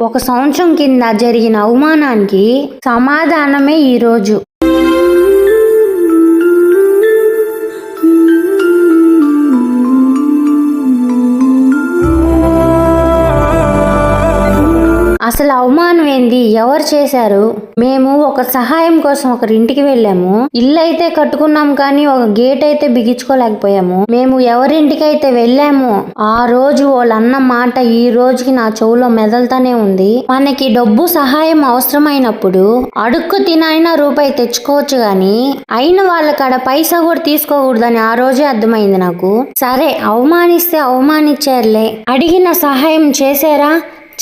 1 సంవత్సరం కింద జరిగిన అవమానానికి సమాధానమే ఈరోజు. అసలు అవమానం ఏంది? ఎవరు చేశారు? మేము ఒక సహాయం కోసం ఒకరింటికి వెళ్ళాము. ఇల్లు అయితే కట్టుకున్నాం కానీ ఒక గేట్ అయితే బిగించుకోలేకపోయాము. మేము ఎవరింటికైతే వెళ్ళామో ఆ రోజు వాళ్ళన్న మాట ఈ రోజుకి నా చెవులో మెదలుతానే ఉంది. మనకి డబ్బు సహాయం అవసరమైనప్పుడు అడుక్కు తినైనా రూపాయి తెచ్చుకోవచ్చు గాని అయిన వాళ్ళ కాడ పైసా కూడా తీసుకోకూడదని ఆ రోజే అర్థమైంది నాకు. సరే, అవమానిస్తే అవమానించారులే, అడిగిన సహాయం చేశారా?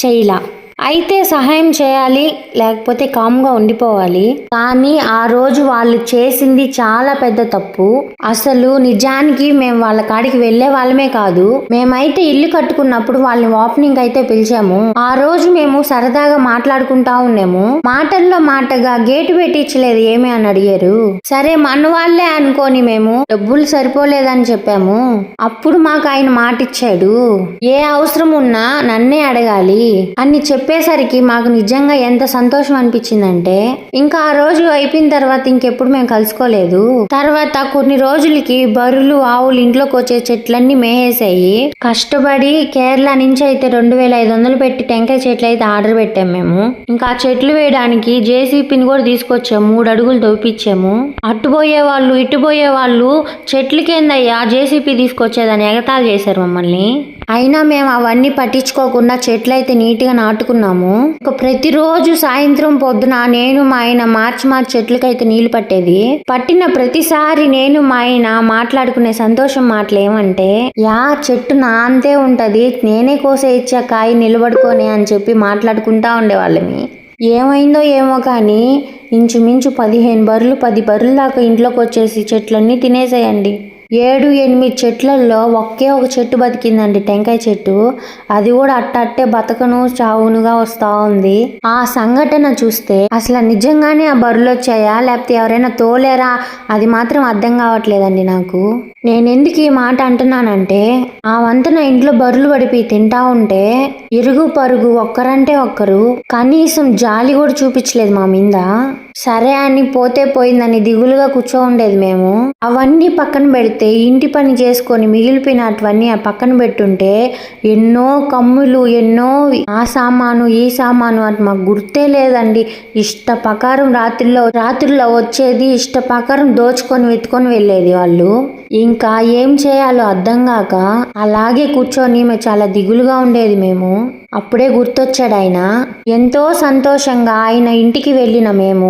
చేయలా. అయితే సహాయం చేయాలి, లేకపోతే కామ్గా ఉండిపోవాలి. కానీ ఆ రోజు వాళ్ళు చేసింది చాలా పెద్ద తప్పు. అసలు నిజానికి మేము వాళ్ళ కాడికి వెళ్లే వాళ్ళమే కాదు. మేమైతే ఇల్లు కట్టుకున్నప్పుడు వాళ్ళని ఓపెనింగ్ అయితే పిలిచాము. ఆ రోజు మేము సరదాగా మాట్లాడుకుంటా ఉన్నాము. మాటల్లో మాటగా గేటు పెట్టించలేదు ఏమి అని అడిగారు. సరే, మన వాళ్ళే అనుకోని మేము డబ్బులు సరిపోలేదని చెప్పాము. అప్పుడు మాకు ఆయన మాట ఇచ్చాడు, ఏ అవసరం ఉన్నా నన్నే అడగాలి అని చెప్పేసరికి మాకు నిజంగా ఎంత సంతోషం అనిపించిందంటే ఇంకా ఆ రోజు అయిపోయిన తర్వాత ఇంకెప్పుడు మేము కలుసుకోలేదు. తర్వాత కొన్ని రోజులకి బర్రెలు ఆవులు ఇంట్లోకి వచ్చే చెట్లన్నీ మేసేసాయి. కష్టపడి కేరళ నుంచి అయితే 2500 పెట్టి టెంకాయ చెట్లు అయితే ఆర్డర్ పెట్టాము మేము. ఇంకా ఆ చెట్లు వేయడానికి జేసీపీని కూడా తీసుకొచ్చాము. 3 అడుగులు తవ్విపించాము. అటు పోయే వాళ్ళు ఇటు పోయే వాళ్ళు చెట్లకేందయ్యా జేసీపీ తీసుకొచ్చేదని ఎగతాళి చేశారు మమ్మల్ని. అయినా మేము అవన్నీ పట్టించుకోకుండా చెట్లయితే నీట్గా నాటుకున్నాము. ఒక ప్రతిరోజు సాయంత్రం పొద్దున నేను మా ఆయన మార్చి చెట్లకైతే నీళ్లు పట్టేది. పట్టిన ప్రతిసారి నేను మా ఆయన మాట్లాడుకునే సంతోషం మాటలు ఏమంటే, యా చెట్టు నా అంతే ఉంటది, నేనే కోసే ఇచ్చా కాయ నిలబడుకొని అని చెప్పి మాట్లాడుకుంటా ఉండేవాళ్ళమి. ఏమైందో ఏమో కానీ ఇంచుమించు 15 బర్రెలు 10 బర్రెల దాకా ఇంట్లోకి వచ్చేసి చెట్లన్నీ తినేసాయండి. 7-8 చెట్లల్లో ఒకే ఒక చెట్టు బతికిందండి, టెంకాయ చెట్టు. అది కూడా అట్టే బతకను చావునుగా వస్తా ఉంది. ఆ సంఘటన చూస్తే అసలు నిజంగానే ఆ బర్రెలు వచ్చాయా లేకపోతే ఎవరైనా తోలేరా అది మాత్రం అర్థం కావట్లేదండి నాకు. నేను ఎందుకు ఈ మాట అంటున్నానంటే, ఆ వంతన ఇంట్లో బర్రెలు పడిపి తింటా ఉంటే ఇరుగు పరుగు ఒక్కరంటే ఒక్కరు కనీసం జాలి కూడా చూపించలేదు మా మీద. సరే అని పోతే పోయిందని దిగులుగా కూర్చో ఉండేది మేము. అవన్నీ పక్కన పెడితే ఇంటి పని చేసుకొని మిగిలిపోయినటువన్నీ ఆ పక్కన పెట్టుంటే ఎన్నో కమ్ములు, ఎన్నో ఆ సామాను ఈ సామాను అని మాకు గుర్తే లేదండి. ఇష్ట ప్రకారం రాత్రిలో వచ్చేది, ఇష్ట ప్రకారం దోచుకొని వెతుకొని వెళ్ళేది వాళ్ళు. ఇంకా ఏం చేయాలో అర్థం కాక అలాగే కూర్చొని చాలా దిగులుగా ఉండేది మేము. అప్పుడే గుర్తొచ్చాడు ఆయన. ఎంతో సంతోషంగా ఆయన ఇంటికి వెళ్ళిన మేము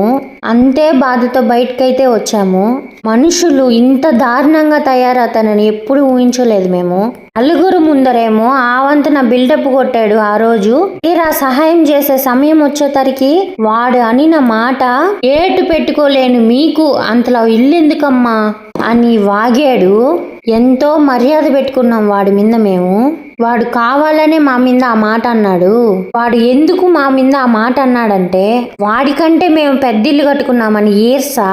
అంతే బాధతో బయటకైతే వచ్చాము. మనుషులు ఇంత దారుణంగా తయారవుతానని ఎప్పుడు ఊహించలేదు మేము. నలుగురు ముందరేమో ఆ వంతున బిల్డప్ కొట్టాడు. ఆ రోజు తీరా సహాయం చేసే సమయం వచ్చేసరికి వాడు అనిన మాట, ఏటు పెట్టుకోలేను మీకు అంతలా ఇల్లు ఎందుకమ్మా అని వాగాడు. ఎంతో మర్యాద పెట్టుకున్నాం వాడి మీద మేము. వాడు కావాలనే మా మీద ఆ మాట అన్నాడు. వాడు ఎందుకు మా మీద ఆ మాట అన్నాడంటే వాడికంటే మేము పెద్దిల్లు కట్టుకున్నామని ఈర్సా.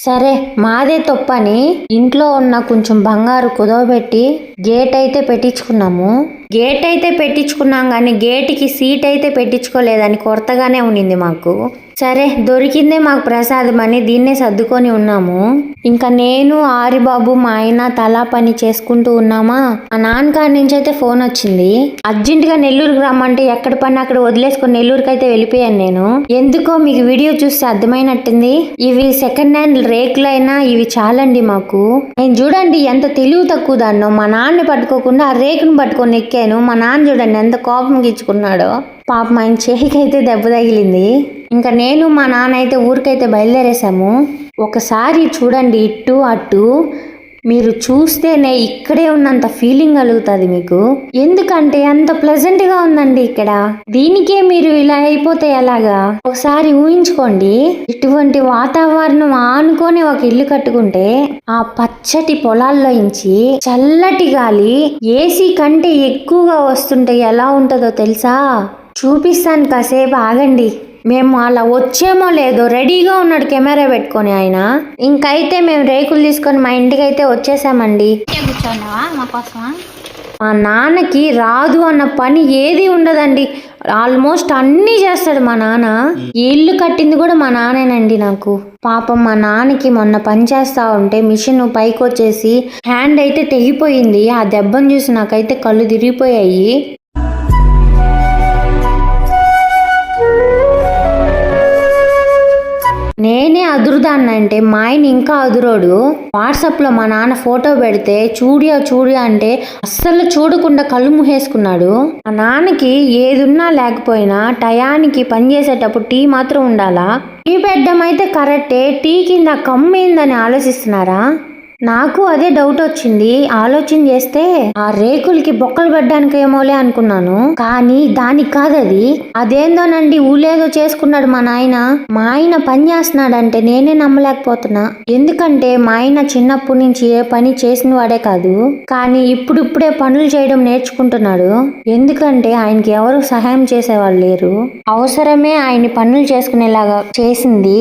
సరే, మాదే తప్పని ఇంట్లో ఉన్న కొంచెం బంగారు కుదవబెట్టి గేట్ అయితే పెట్టించుకున్నాము. గేట్ అయితే పెట్టించుకున్నాం కానీ గేటుకి సీట్ అయితే పెట్టించుకోలేదని కొరతగానే ఉండింది మాకు. సరే, దొరికిందే మాకు ప్రసాదం అని దీన్నే సర్దుకొని ఉన్నాము. ఇంకా నేను ఆరిబాబు మా ఆయన తలా పని చేసుకుంటూ ఉన్నామా. ఆ నాన్నగారి నుంచి అయితే ఫోన్ వచ్చింది. అర్జెంటుగా నెల్లూరుకి రమ్మంటే ఎక్కడ పని అక్కడ వదిలేసుకొని నెల్లూరుకి అయితే వెళ్ళిపోయాను నేను. ఎందుకో మీకు వీడియో చూస్తే అర్థమైనట్టుంది. ఇవి సెకండ్ హ్యాండ్ రేకులైనా ఇవి చాలండి మాకు. నేను చూడండి ఎంత తెలివి తక్కువ దాన్నో, మా నాన్న పట్టుకోకుండా ఆ రేకును పట్టుకొని ఎక్కాను. మా నాన్న చూడండి ఎంత కోపం గీచుకున్నాడో. పాపం ఆయన చేయికైతే దెబ్బ తగిలింది. ఇంకా నేను మా నాన్న అయితే ఊరికైతే బయలుదేరేసాము. ఒకసారి చూడండి ఇటు అటు, మీరు చూస్తేనే ఇక్కడే ఉన్నంత ఫీలింగ్ కలుగుతుంది మీకు. ఎందుకంటే అంత ప్లెజెంట్ గా ఉందండి ఇక్కడ. దీనికే మీరు ఇలా అయిపోతే ఎలాగా? ఒకసారి ఊహించుకోండి, ఇటువంటి వాతావరణం ఆనుకొని ఒక ఇల్లు కట్టుకుంటే ఆ పచ్చటి పొలాల్లో ఇంచి చల్లటి గాలి ఏసీ కంటే ఎక్కువగా వస్తుంటే ఎలా ఉంటుందో తెలుసా? చూపిస్తాను, కాసేపు ఆగండి. మేము అలా వచ్చేమో లేదో రెడీగా ఉన్నాడు కెమెరా పెట్టుకొని ఆయన. ఇంకైతే మేము రేకులు తీసుకొని మా ఇంటికి అయితే వచ్చేసామండి. మా నాన్నకి రాదు అన్న పని ఏది ఉండదండి. ఆల్మోస్ట్ అన్నీ చేస్తాడు మా నాన్న. ఈ ఇల్లు కట్టింది కూడా మా నాన్నేనండి నాకు. పాపం మా నాన్నకి మొన్న పని చేస్తా ఉంటే మిషన్ పైకి వచ్చేసి హ్యాండ్ అయితే తెగిపోయింది. ఆ దెబ్బను చూసి నాకైతే కళ్ళు తిరిగిపోయాయి. నేనే అదురుదాన్నంటే మా ఆయన ఇంకా అదురోడు. వాట్సాప్ లో మా నాన్న ఫోటో పెడితే చూడియా అంటే అస్సలు చూడకుండా కళ్ళు మూసేసుకున్నాడు. మా నాన్నకి ఏదున్నా లేకపోయినా టయానికి పని చేసేటప్పుడు టీ మాత్రం ఉండాలా? టీ పెట్టడం అయితే కరెక్టే, టీ కింద కమ్మేందని ఆలోచిస్తున్నారా? నాకు అదే డౌట్ వచ్చింది. ఆలోచన చేస్తే ఆ రేకులకి బొక్కలు పెట్టడానికి ఏమోలే అనుకున్నాను, కానీ దానికి కాదది. అదేందోనండి, ఊళ్ళేదో చేసుకున్నాడు మా నాయన. మా ఆయన పని చేస్తున్నాడంటే నేనే నమ్మలేకపోతున్నా. ఎందుకంటే మా ఆయన చిన్నప్పటి నుంచి ఏ పని చేసిన వాడే కాదు, కానీ ఇప్పుడిప్పుడే పనులు చేయడం నేర్చుకుంటున్నాడు. ఎందుకంటే ఆయనకి ఎవరు సహాయం చేసేవాళ్ళు లేరు. అవసరమే ఆయన్ని పనులు చేసుకునేలాగా చేసింది.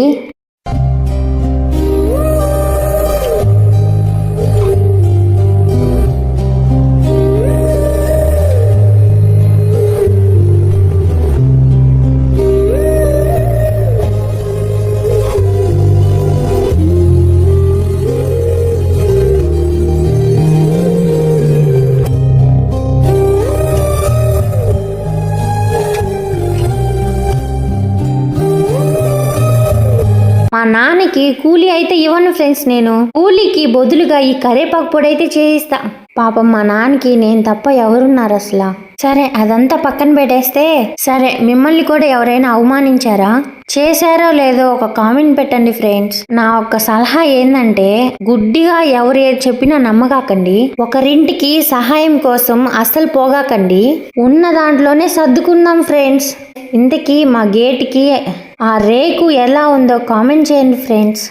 మా నాన్నకి కూలీ అయితే ఇవ్వను ఫ్రెండ్స్. నేను కూలీకి బదులుగా ఈ కరేపాకు పొడి అయితే చేయిస్తా. పాపం మా నాన్నకి నేను తప్ప ఎవరున్నారు అసలు? సరే, అదంతా పక్కన పెట్టేస్తే, సరే మిమ్మల్ని కూడా ఎవరైనా అవమానించారా? చేశారో లేదో ఒక కామెంట్ పెట్టండి ఫ్రెండ్స్. నా ఒక్క సలహా ఏందంటే, గుడ్డిగా ఎవరు ఏది చెప్పినా నమ్మకాకండి. ఒకరింటికి సహాయం కోసం అస్సలు పోగాకండి. ఉన్న దాంట్లోనే సర్దుకుందాం ఫ్రెండ్స్. ఇంతకీ మా గేట్కి ఆ రేకు ఎలా ఉందో కామెంట్ చేయండి ఫ్రెండ్స్.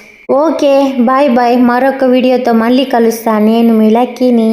Okay, bye bye. మరొక వీడియోతో మళ్ళీ కలుస్తా. నేను మీ లక్కీని.